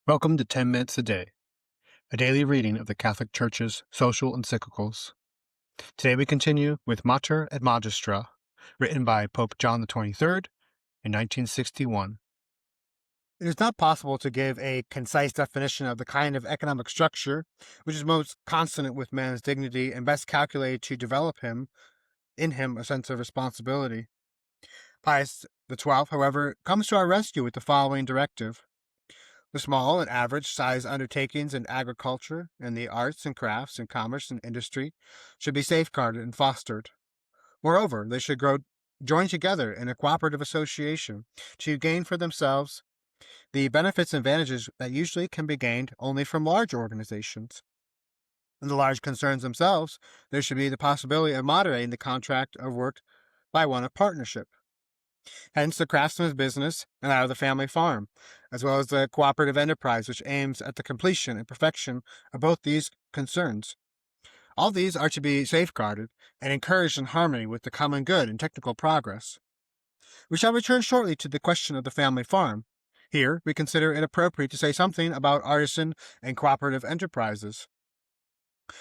Welcome to 10 Minutes a Day, a daily reading of the Catholic Church's social encyclicals. Today we continue with Mater et Magistra, written by Pope John XXIII in 1961. It is not possible to give a concise definition of the kind of economic structure which is most consonant with man's dignity and best calculated to develop in him a sense of responsibility. Pius XII, however, comes to our rescue with the following directive. The small and average size undertakings in agriculture, and the arts and crafts, and commerce and industry should be safeguarded and fostered. Moreover, they should join together in a cooperative association to gain for themselves the benefits and advantages that usually can be gained only from large organizations. In the large concerns themselves, there should be the possibility of moderating the contract of work by one of partnership. Hence the craftsman's business and that of the family farm, as well as the cooperative enterprise which aims at the completion and perfection of both these concerns. All these are to be safeguarded and encouraged in harmony with the common good and technical progress. We shall return shortly to the question of the family farm. Here, we consider it appropriate to say something about artisan and cooperative enterprises.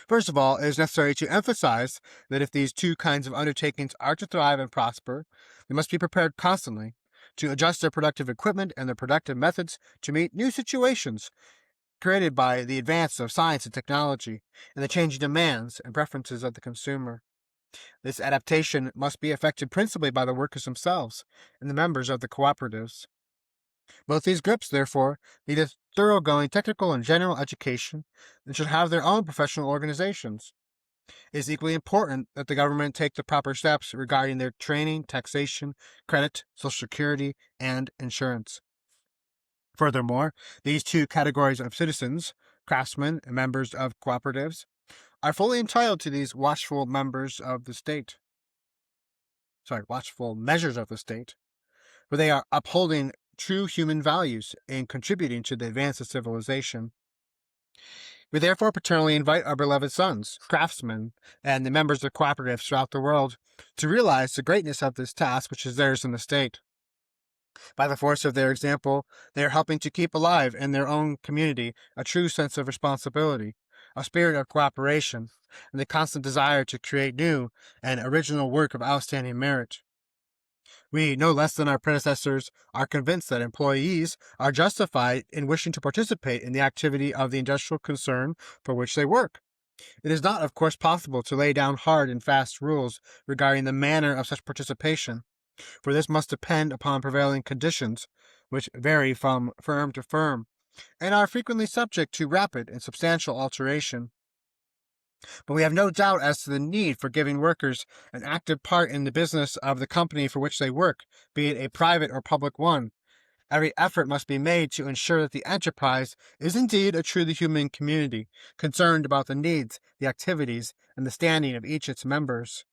First of all, it is necessary to emphasize that if these two kinds of undertakings are to thrive and prosper, they must be prepared constantly to adjust their productive equipment and their productive methods to meet new situations created by the advance of science and technology and the changing demands and preferences of the consumer. This adaptation must be effected principally by the workers themselves and the members of the cooperatives. Both these groups, therefore, need a thoroughgoing technical and general education and should have their own professional organizations. It is equally important that the government take the proper steps regarding their training, taxation, credit, social security, and insurance. Furthermore, these two categories of citizens, craftsmen and members of cooperatives, are fully entitled to these watchful measures of the state, for they are upholding true human values and contributing to the advance of civilization. We therefore paternally invite our beloved sons, craftsmen, and the members of cooperatives throughout the world to realize the greatness of this task which is theirs in the state. By the force of their example, they are helping to keep alive in their own community a true sense of responsibility, a spirit of cooperation, and the constant desire to create new and original work of outstanding merit. We, no less than our predecessors, are convinced that employees are justified in wishing to participate in the activity of the industrial concern for which they work. It is not, of course, possible to lay down hard and fast rules regarding the manner of such participation, for this must depend upon prevailing conditions, which vary from firm to firm, and are frequently subject to rapid and substantial alteration. But we have no doubt as to the need for giving workers an active part in the business of the company for which they work, be it a private or public one. Every effort must be made to ensure that the enterprise is indeed a truly human community, concerned about the needs, the activities, and the standing of each its members.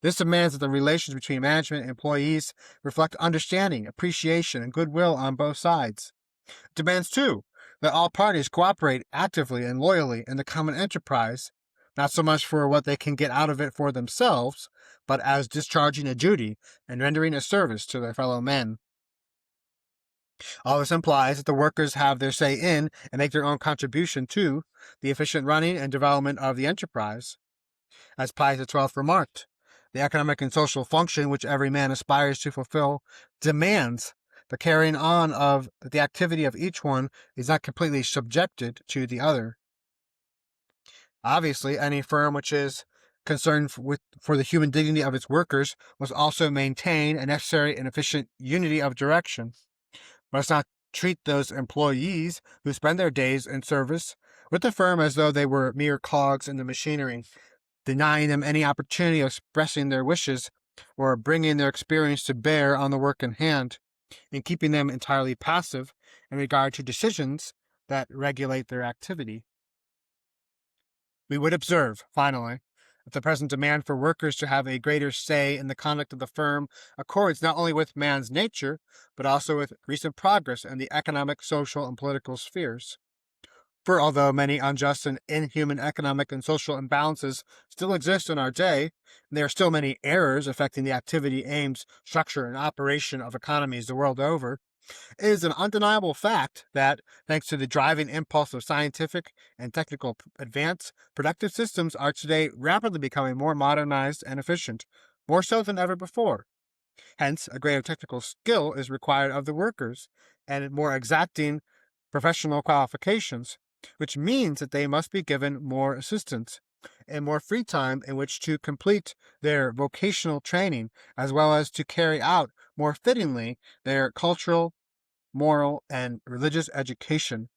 This demands that the relations between management and employees reflect understanding, appreciation, and goodwill on both sides. It demands, too, that all parties cooperate actively and loyally in the common enterprise, not so much for what they can get out of it for themselves, but as discharging a duty and rendering a service to their fellow men. All this implies that the workers have their say in and make their own contribution to the efficient running and development of the enterprise. As Pius XII remarked, the economic and social function which every man aspires to fulfill demands the carrying on of the activity of each one is not completely subjected to the other. Obviously, any firm which is concerned for the human dignity of its workers must also maintain a necessary and efficient unity of direction. Must not treat those employees who spend their days in service with the firm as though they were mere cogs in the machinery, denying them any opportunity of expressing their wishes or bringing their experience to bear on the work in hand, and keeping them entirely passive in regard to decisions that regulate their activity. We would observe, finally, that the present demand for workers to have a greater say in the conduct of the firm accords not only with man's nature, but also with recent progress in the economic, social, and political spheres. For although many unjust and inhuman economic and social imbalances still exist in our day, and there are still many errors affecting the activity, aims, structure, and operation of economies the world over, It is an undeniable fact that, thanks to the driving impulse of scientific and technical advance, productive systems are today rapidly becoming more modernized and efficient, more so than ever before. Hence, a greater technical skill is required of the workers and more exacting professional qualifications, which means that they must be given more assistance and more free time in which to complete their vocational training, as well as to carry out more fittingly their cultural, moral, and religious education.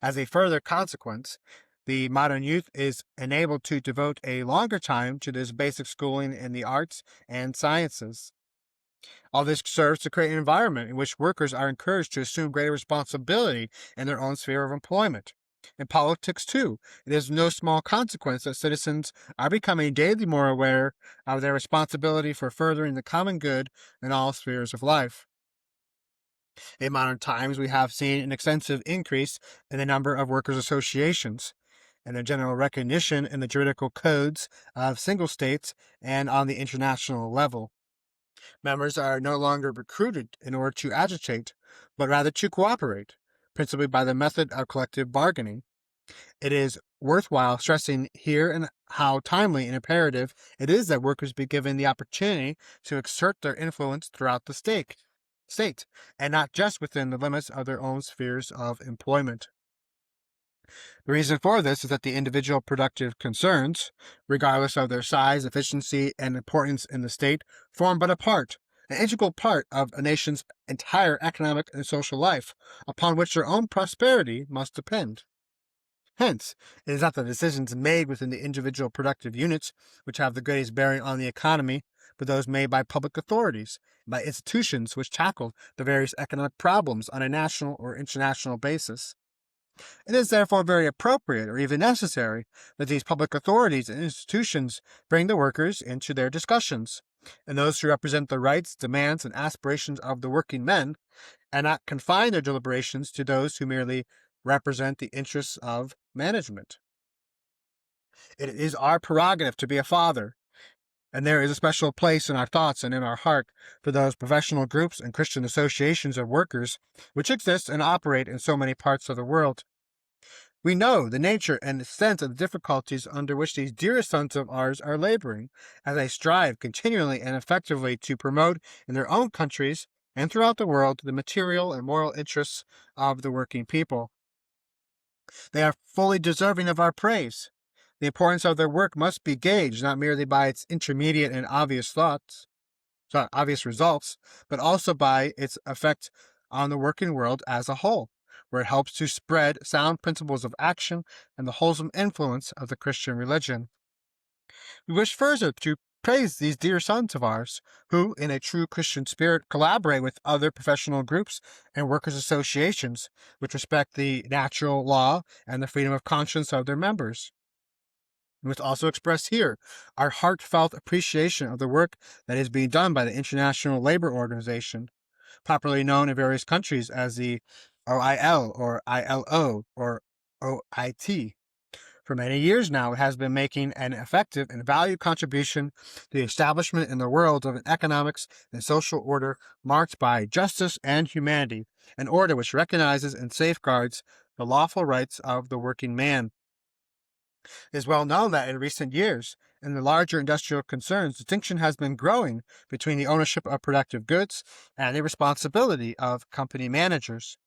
As a further consequence, the modern youth is enabled to devote a longer time to this basic schooling in the arts and sciences. All this serves to create an environment in which workers are encouraged to assume greater responsibility in their own sphere of employment. In politics, too, it is no small consequence that citizens are becoming daily more aware of their responsibility for furthering the common good in all spheres of life. In modern times, we have seen an extensive increase in the number of workers' associations and their general recognition in the juridical codes of single states and on the international level. Members are no longer recruited in order to agitate, but rather to cooperate, principally by the method of collective bargaining. It is worthwhile stressing here and how timely and imperative it is that workers be given the opportunity to exert their influence throughout the state, and not just within the limits of their own spheres of employment. The reason for this is that the individual productive concerns, regardless of their size, efficiency, and importance in the state, form but an integral part of a nation's entire economic and social life, upon which their own prosperity must depend. Hence, it is not the decisions made within the individual productive units which have the greatest bearing on the economy, but those made by public authorities, by institutions which tackle the various economic problems on a national or international basis. It is therefore very appropriate or even necessary that these public authorities and institutions bring the workers into their discussions, and those who represent the rights, demands, and aspirations of the working men, and not confine their deliberations to those who merely represent the interests of management. It is our prerogative to be a father, and there is a special place in our thoughts and in our heart for those professional groups and Christian associations of workers which exist and operate in so many parts of the world. We know the nature and extent of the difficulties under which these dearest sons of ours are laboring, as they strive continually and effectively to promote in their own countries and throughout the world the material and moral interests of the working people. They are fully deserving of our praise. The importance of their work must be gauged not merely by its intermediate and obvious results, but also by its effect on the working world as a whole, where it helps to spread sound principles of action and the wholesome influence of the Christian religion. We wish further to praise these dear sons of ours, who, in a true Christian spirit, collaborate with other professional groups and workers' associations, which respect the natural law and the freedom of conscience of their members. We must also express here our heartfelt appreciation of the work that is being done by the International Labor Organization, popularly known in various countries as the OIL or ILO or OIT. For many years now, it has been making an effective and valued contribution to the establishment in the world of an economics and social order marked by justice and humanity, an order which recognizes and safeguards the lawful rights of the working man. It is well known that in recent years, in the larger industrial concerns, distinction has been growing between the ownership of productive goods and the responsibility of company managers.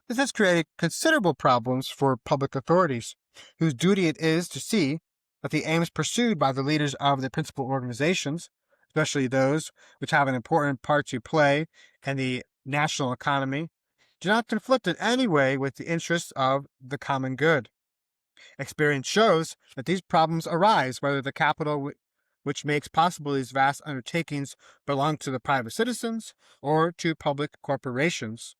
This has created considerable problems for public authorities, whose duty it is to see that the aims pursued by the leaders of the principal organizations, especially those which have an important part to play in the national economy, do not conflict in any way with the interests of the common good. Experience shows that these problems arise whether the capital which makes possible these vast undertakings belong to the private citizens or to public corporations.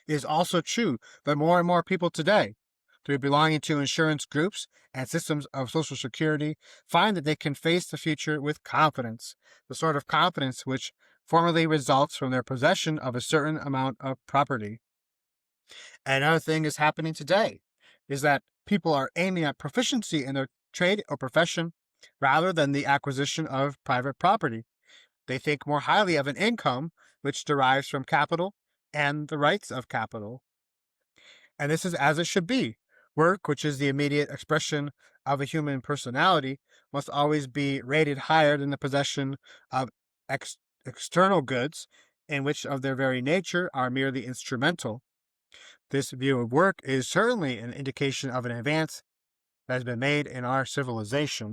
It is also true that more and more people today, through belonging to insurance groups and systems of social security, find that they can face the future with confidence, the sort of confidence which formerly results from their possession of a certain amount of property. Another thing is happening today is that people are aiming at proficiency in their trade or profession rather than the acquisition of private property. They think more highly of an income which derives from capital and the rights of capital. And this is as it should be. Work, which is the immediate expression of a human personality, must always be rated higher than the possession of external goods, in which of their very nature are merely instrumental. This view of work is certainly an indication of an advance that has been made in our civilization.